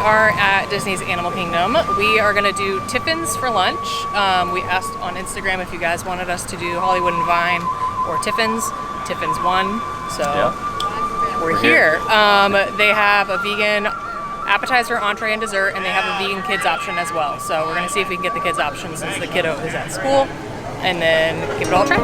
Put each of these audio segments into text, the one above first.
are at Disney's Animal Kingdom. We are gonna do Tiffins for lunch. We asked on Instagram if you guys wanted us to do Hollywood and Vine or Tiffins. Tiffins won, so we're here. They have a vegan appetizer, entree, and dessert, and they have a vegan kids option as well. So we're gonna see if we can get the kids option since the kiddo is at school, and then give it all a try.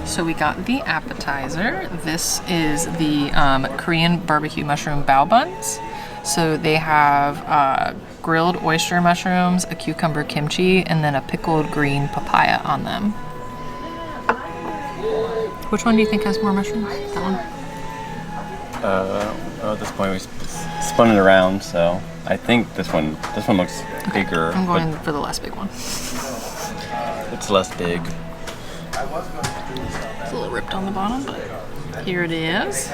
So we got the appetizer. This is the Korean barbecue mushroom Bow Buns. So they have grilled oyster mushrooms, a cucumber kimchi, and then a pickled green papaya on them. Which one do you think has more mushrooms? That one? Well, at this point we spun it around, so I think this one looks bigger. I'm going for the less big one. It's less big. It's a little ripped on the bottom, but here it is.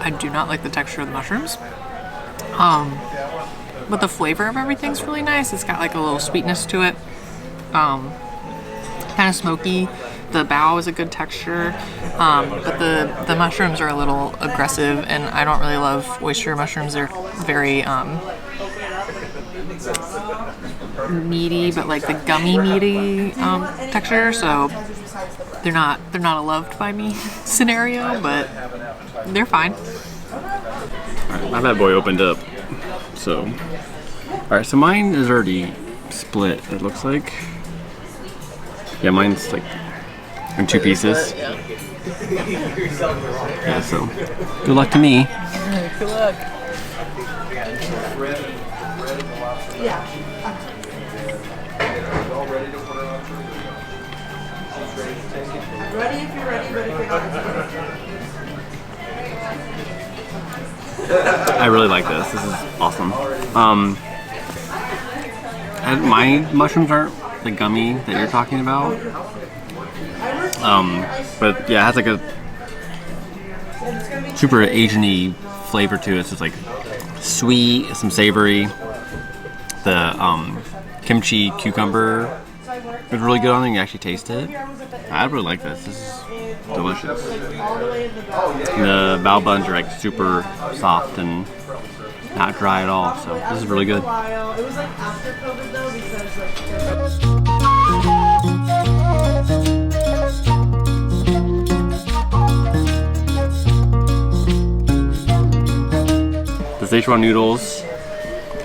I do not like the texture of the mushrooms. But the flavor of everything's really nice. It's got like a little sweetness to it. Kind of smoky. The bao is a good texture. But the mushrooms are a little aggressive, and I don't really love oyster mushrooms. They're very meaty, but like the gummy meaty texture. So they're not a loved by me scenario, but they're fine. Alright, my bad boy opened up. So, alright, so mine is already split, it looks like. Yeah, mine's like in two pieces. Yeah, so good luck to me. Good luck. Ready if you're ready, but if you're not. I really like this. This is awesome. And my mushrooms aren't the gummy that you're talking about. But yeah, it has like a super Asian-y flavor to it. So it's like sweet, some savory. The kimchi cucumber is really good on it. You actually taste it. I really like this. This is delicious. The bao buns are like super soft and not dry at all, so this is really good. It was like after COVID though, because the Szechuan noodles.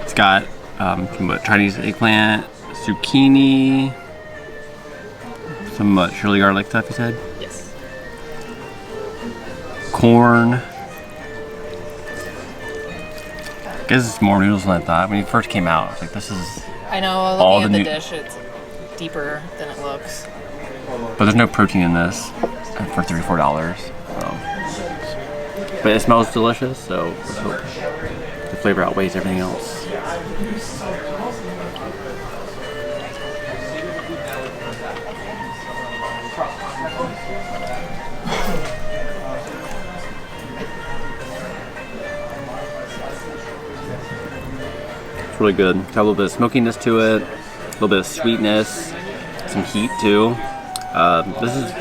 It's got Chinese eggplant, zucchini, some chili garlic stuff. You said? Yes. Corn. I guess it's more noodles than I thought. When it first came out, I was like, this is. I know, all looking at the the dish, it's deeper than it looks. But there's no protein in this for $3 or $4. So. But it smells delicious, so let's hope the flavor outweighs everything else. It's really good. Got a little bit of smokiness to it, a little bit of sweetness, some heat too. This is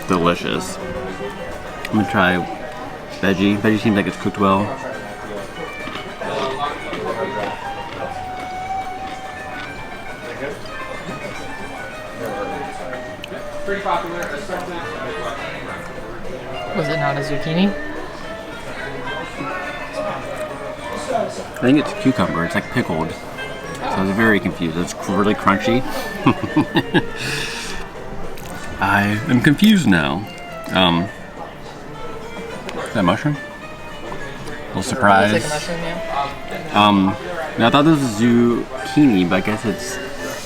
delicious. I'm gonna try veggie. Veggie seems like it's cooked well. Was it not a zucchini? I think it's cucumber. It's like pickled. So I was very confused. It's really crunchy. I am confused now. Is that mushroom? A little surprise. It's like a mushroom, yeah. Now I thought this was zucchini, but I guess it's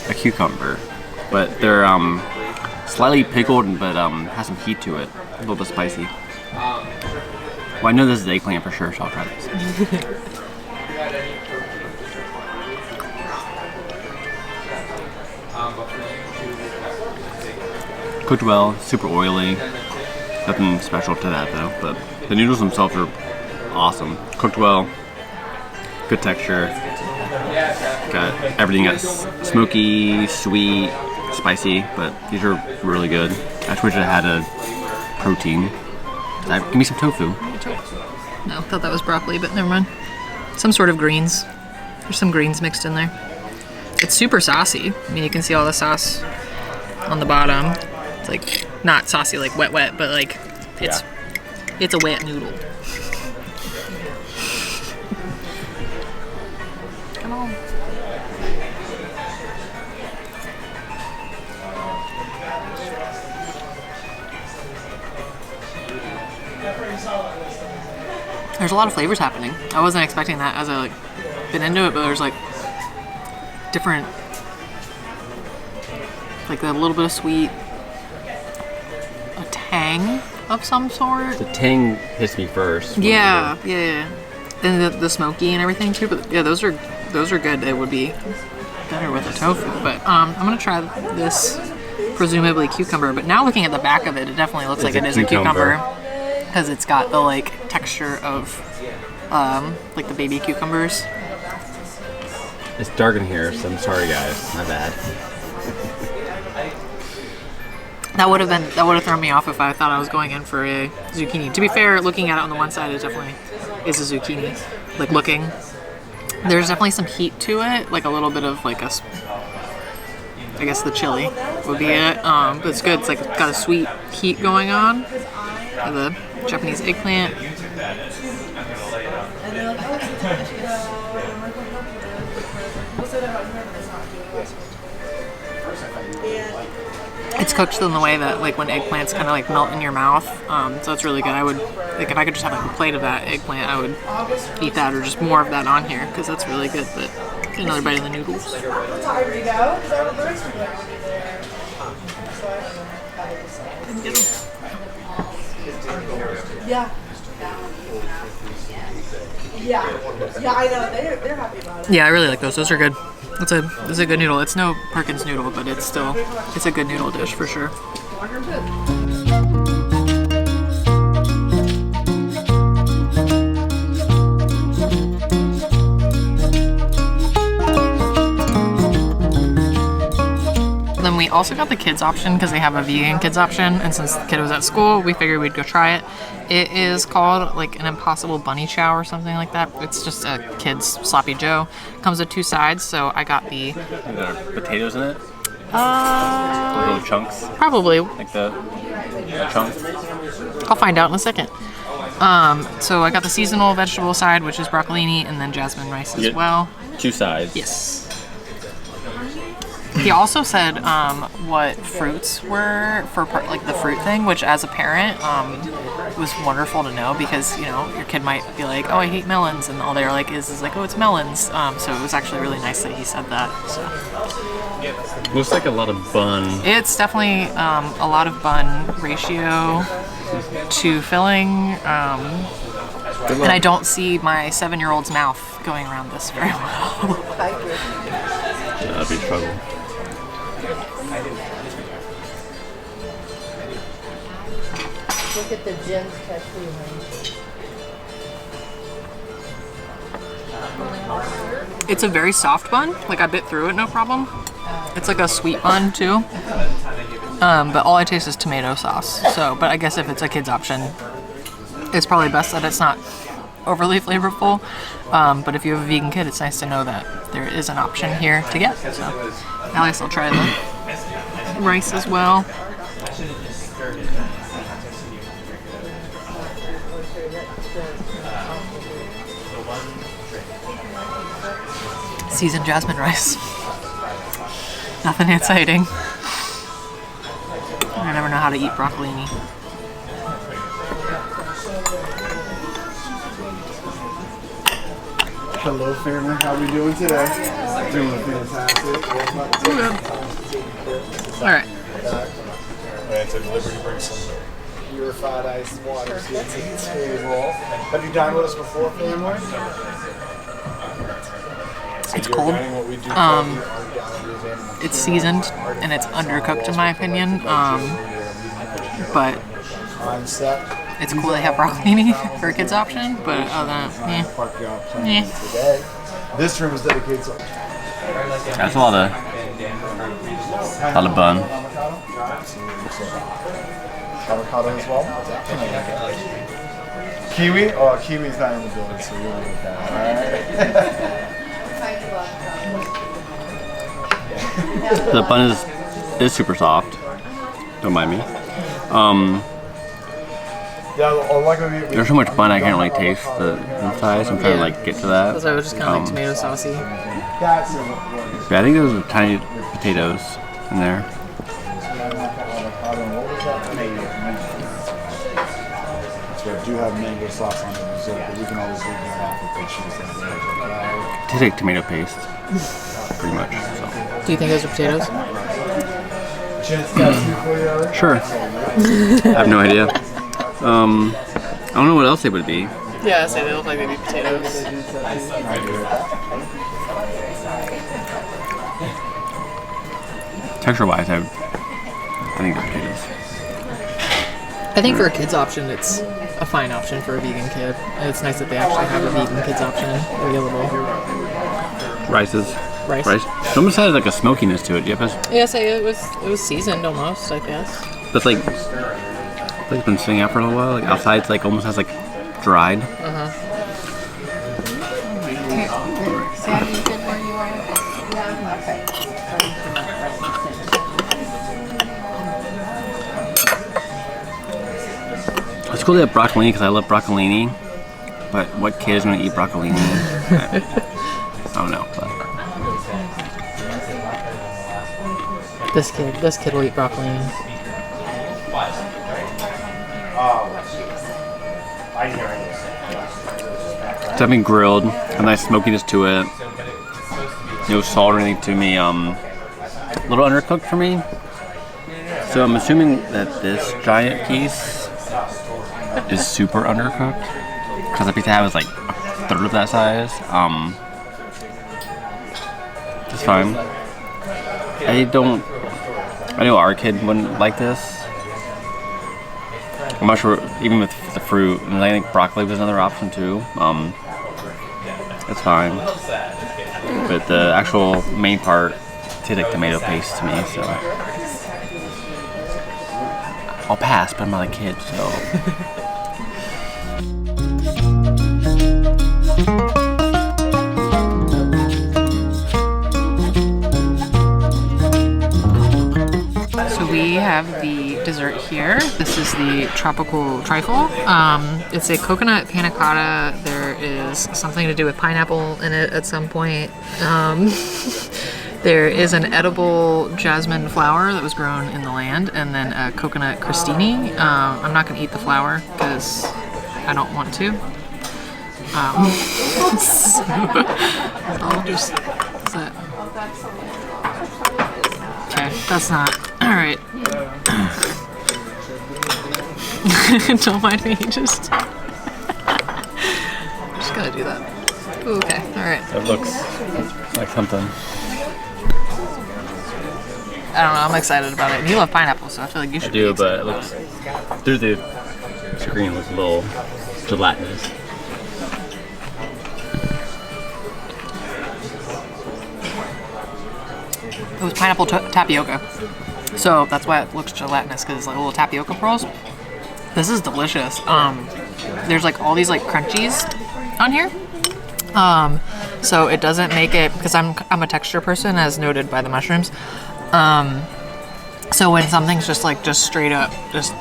a cucumber. But they're slightly pickled, but has some heat to it. A little bit spicy. Well, I know this is eggplant for sure, so I'll try this. Cooked well, super oily. Nothing special to that though, but the noodles themselves are awesome. Cooked well, good texture. Got everything that's smoky, sweet, spicy, but these are really good. I wish I had a protein. Give me some tofu. No, thought that was broccoli, but never mind. Some sort of greens. There's some greens mixed in there. It's super saucy. I mean, you can see all the sauce on the bottom. It's like not saucy like wet, but like it's a wet noodle. Come on. There's a lot of flavors happening. I wasn't expecting that as I like been into it, but there's like different, like a little bit of sweet, a tang of some sort. The tang hits me first. Yeah. And the smoky and everything too. But yeah, those are good. They would be better with the tofu. But I'm gonna try this presumably cucumber. But now looking at the back of it, it definitely looks like it is a cucumber because it's got the like texture of like the baby cucumbers. It's dark in here, so I'm sorry guys. My bad. That would have thrown me off if I thought I was going in for a zucchini. To be fair, looking at it on the one side, it definitely is a zucchini. Like looking, there's definitely some heat to it, like a little bit of like I guess the chili would be it. But it's good. It's like it's got a sweet heat going on. The Japanese eggplant. It's cooked in the way that like when eggplants kind of like melt in your mouth, so it's really good. I would like if I could just have like a plate of that eggplant, I would eat that or just more of that on here because that's really good. But get another bite of the noodles. Yeah. Yeah, I know. They're happy about it. Yeah, I really like those. Those are good. It's a good noodle. It's no Perkins noodle, but it's a good noodle dish for sure. Then we also got the kids option because they have a vegan kids option, and since the kid was at school, we figured we'd go try it. It is called like an Impossible Bunny Chow or something like that. It's just a kid's sloppy joe. Comes with two sides, so I got the. Are there potatoes in it? Little chunks. Probably. Like the chunks. I'll find out in a second. So I got the seasonal vegetable side, which is broccolini, and then jasmine rice as well. Two sides. Yes. He also said what fruits were for like the fruit thing, which as a parent was wonderful to know because your kid might be like, oh, I hate melons, and all they're like is like, oh, it's melons. So it was actually really nice that he said that. So. Looks like a lot of bun. It's definitely a lot of bun ratio to filling, and I don't see my 7-year-old's mouth going around this very well. That'd be trouble. Look at the Jen's tattoo, It's a very soft bun. Like I bit through it, no problem. It's like a sweet bun too. But all I taste is tomato sauce. So, but I guess if it's a kid's option, It's probably best that it's not overly flavorful. But if you have a vegan kid, it's nice to know that there is an option here to get. So at least I'll try the rice as well. Seasoned jasmine rice. Nothing exciting. I never know how to eat broccolini. Hello family, how we doing today? Doing fantastic. Alright. And to Liberty bring some purified iced water to the table. Have you dined with us before, family? It's cold. It's seasoned and it's undercooked in my opinion. But it's cool they have broccolini for a kid's option, but other than that, yeah. This room is dedicated to. That's a lot of bun. Avocado as well. Kiwi? Oh, kiwi's not in the building, so you'll look at it. The bun is super soft. Don't mind me. There's so much bun I can't really taste the inside, so I'm trying to like get to that. Because I was just kind of like tomato saucy. Yeah, I think those are tiny potatoes in there. So I do have mango sauce on the dessert, but we can always leave that off if they choose that. It tastes like tomato paste, pretty much. So. Do you think those are potatoes? Sure. I have no idea. I don't know what else they would be. Yeah, I say they look like they'd be potatoes. Texture-wise, I think they're potatoes. I think for a kid's option, it's a fine option for a vegan kid. And it's nice that they actually have a vegan kid's option available. Rice. It almost has like a smokiness to it. Do you have Yeah, say it was seasoned almost, I guess. That's like it's been sitting out for a little while. Like outside, it's like almost has like dried. Sam, you good where you are? Okay. It's cool to have broccolini because I love broccolini. But what kid is going to eat broccolini? I don't know. But. This kid will eat broccolini. It's having grilled, a nice smokiness to it. No salt or anything to me. A little undercooked for me. So I'm assuming that this giant piece is super undercooked because the piece I have is like a third of that size. It's fine. I know our kid wouldn't like this. I'm not sure, even with the fruit, and I think broccoli was another option too. It's fine. But the actual main part tastes like tomato paste to me, so. I'll pass, but I'm not a kid, so. We have the dessert here. This is the tropical trifle. It's a coconut panna cotta. There is something to do with pineapple in it at some point. There is an edible jasmine flower that was grown in the land, and then a coconut crostini. I'm not going to eat the flower because I don't want to. So I'll just. Is that? Okay, that's not. Alright. Don't mind me, just gotta do that. Ooh, okay, alright. That looks like something. I don't know, I'm excited about it. And you love pineapple, so I feel like you should be excited. But it looks, through the screen, it looks a little gelatinous. It was pineapple tapioca. So that's why it looks gelatinous, because it's like little tapioca pearls. This is delicious. There's like all these like crunchies on here. So it doesn't make it, because I'm a texture person, as noted by the mushrooms. So when something's just straight up just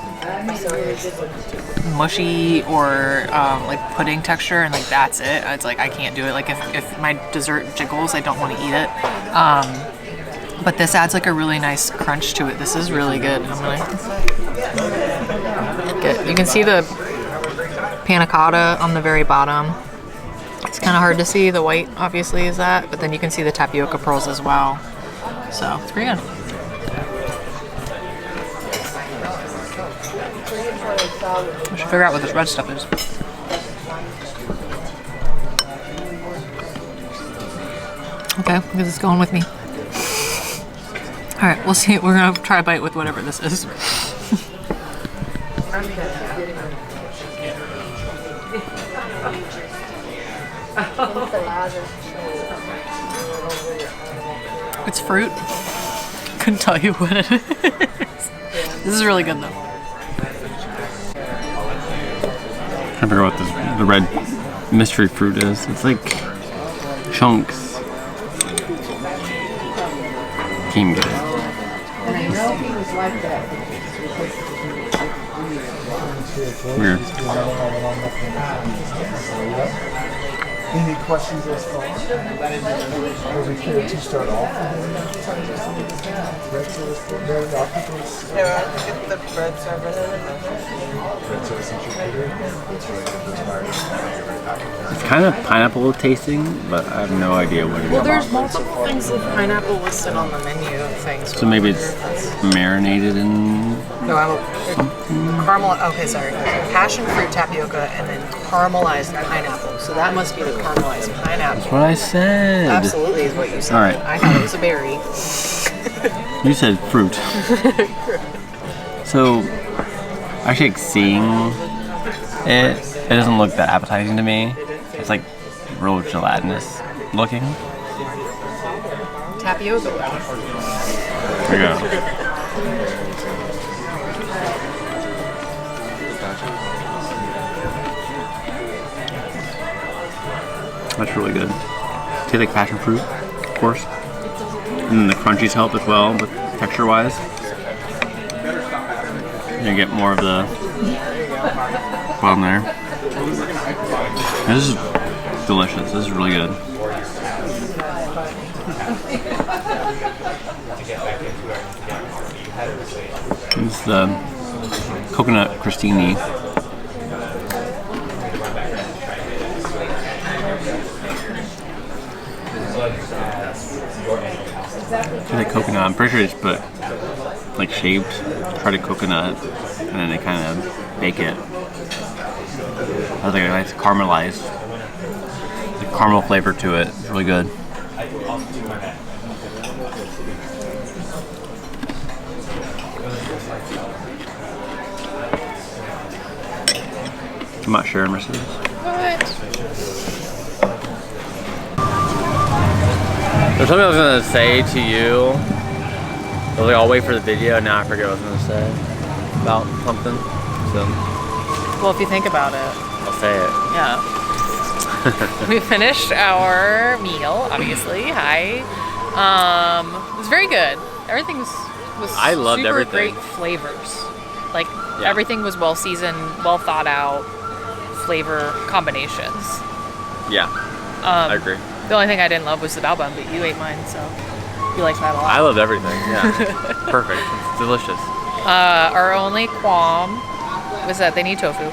mushy or like pudding texture and like that's it, it's like I can't do it. Like if my dessert jiggles, I don't want to eat it. But this adds like a really nice crunch to it. This is really good. I'm gonna get, you can see the panna cotta on the very bottom. It's kind of hard to see. The white obviously is that, but then you can see the tapioca pearls as well. So it's pretty good. I should figure out what this red stuff is. Okay, because it's going with me. All right, we'll see. We're gonna try a bite with whatever this is. It's fruit. Couldn't tell you what it is. This is really good though. I figure out what the red mystery fruit is. It's like chunks. Team good. Weird. Any questions thus far? Are we clear to start off? Red sauce, red octopus. Yeah, I get the bread server. Red sauce and It's kind of pineapple tasting, but I have no idea what it is. Well, there's multiple things with pineapple listed on the menu things. So maybe it's marinated in. No, caramel. Okay, sorry. Passion fruit tapioca and then caramelized pineapple. So that must be the caramelized pineapple. That's what I said. Absolutely is what you said. All right. I thought it was a berry. You said fruit. So, actually, like, seeing it doesn't look that appetizing to me. It's like real gelatinous looking. Tapioca. There you go. That's really good. Tastes like passion fruit, of course. And then the crunchies help as well, but texture-wise. You get more of the bottom there. This is delicious. This is really good. This is the coconut crostini. It's like coconut. I'm pretty sure they just put like shaved shredded coconut and then they kind of bake it. Has like a nice caramelized, like caramel flavor to it. It's really good. I'm not sharing the rest of this. What? There's something I was gonna say to you. I was like, I'll wait for the video. Now I forget what I was gonna say about something. So Well, if you think about it. I'll say it. Yeah. We finished our meal, obviously. Hi. It was very good. Everything was I loved super everything. great flavors. Like Yeah. everything was well seasoned, well thought out flavor combinations. Yeah, I agree. The only thing I didn't love was the bao bun, but you ate mine, so you liked that a lot. I loved everything. Yeah, perfect. It's delicious. Our only qualm was that they need tofu.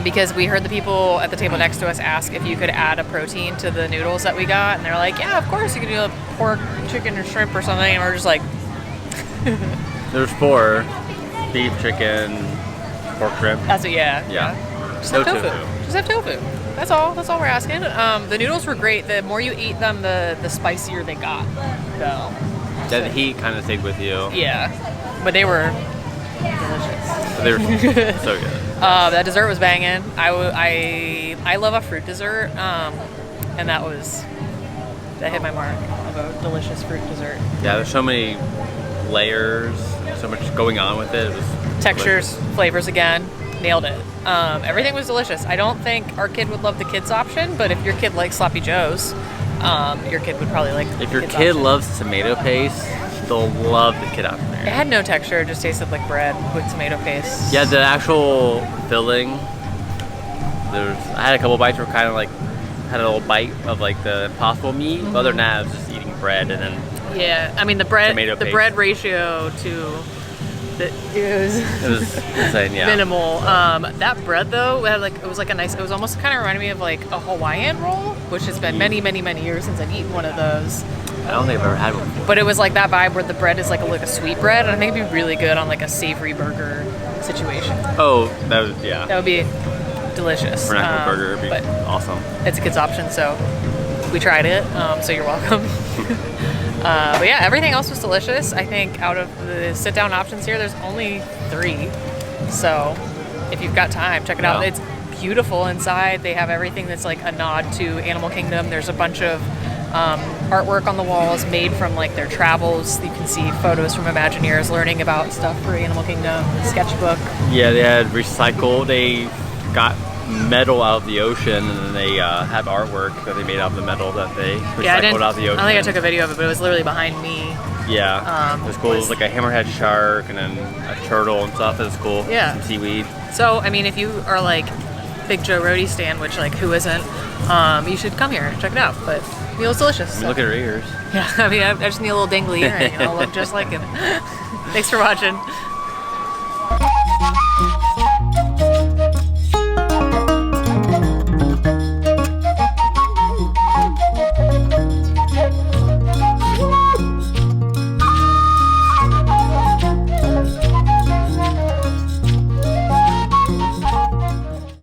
Because we heard the people at the table next to us ask if you could add a protein to the noodles that we got, and they're like, yeah, of course, you could do a pork, chicken, or shrimp or something, and we're just like... There's 4: beef, chicken, pork, shrimp. That's what, yeah. Yeah. Just No have tofu. tofu. Just have tofu. That's all we're asking. The noodles were great. The more you eat them, the spicier they got, though. Yeah, the heat kind of stayed with you. Yeah. But they were delicious. But they were so good. That dessert was banging. I love a fruit dessert, and that hit my mark of a delicious fruit dessert. Yeah, there's so many layers, so much going on with it. It was Textures, flavors again, nailed it. Everything was delicious. I don't think our kid would love the kids option, but if your kid likes sloppy joes, your kid would probably like. If your kids kid option. loves tomato paste, they'll love the kid option It there. had no texture. It just tasted like bread with tomato paste. Yeah, the actual filling. I had a couple bites where kind of like had a little bite of like the Impossible meat. But other than that, I was just eating bread and then Yeah, I mean the bread, Tomato the paste. bread ratio to the it was insane. Yeah. minimal. That bread though, it was like a nice. It was almost kind of reminded me of like a Hawaiian roll, which has been many years since I've eaten one of those. I don't think I've ever had one before. But it was like that vibe where the bread is like a sweet bread, and I think it'd be really good on like a savory burger situation. Oh, that was yeah. That would be delicious. Vernacular burger would be but awesome. it's a kid's option, so we tried it. So you're welcome. But yeah, everything else was delicious. I think out of the sit-down options here, there's only 3. So if you've got time, check it out. Yeah. It's beautiful inside. They have everything that's like a nod to Animal Kingdom. There's a bunch of artwork on the walls made from like their travels. You can see photos from Imagineers learning about stuff for Animal Kingdom, sketchbook. Yeah, they had recycled. They got metal out of the ocean, and then they have artwork that they made out of the metal that they recycled out of the ocean. I don't think I took a video of it, but it was literally behind me. Yeah, it was cool. It was like a hammerhead shark and then a turtle and stuff. It was cool. Yeah. Some seaweed. So, I mean, if you are like big Joe Rohde stan, which like who isn't, you should come here and check it out. But the meal's delicious. So. Look at her ears. Yeah, I mean, I just need a little dangly earring and I'll look just like him. Thanks for watching.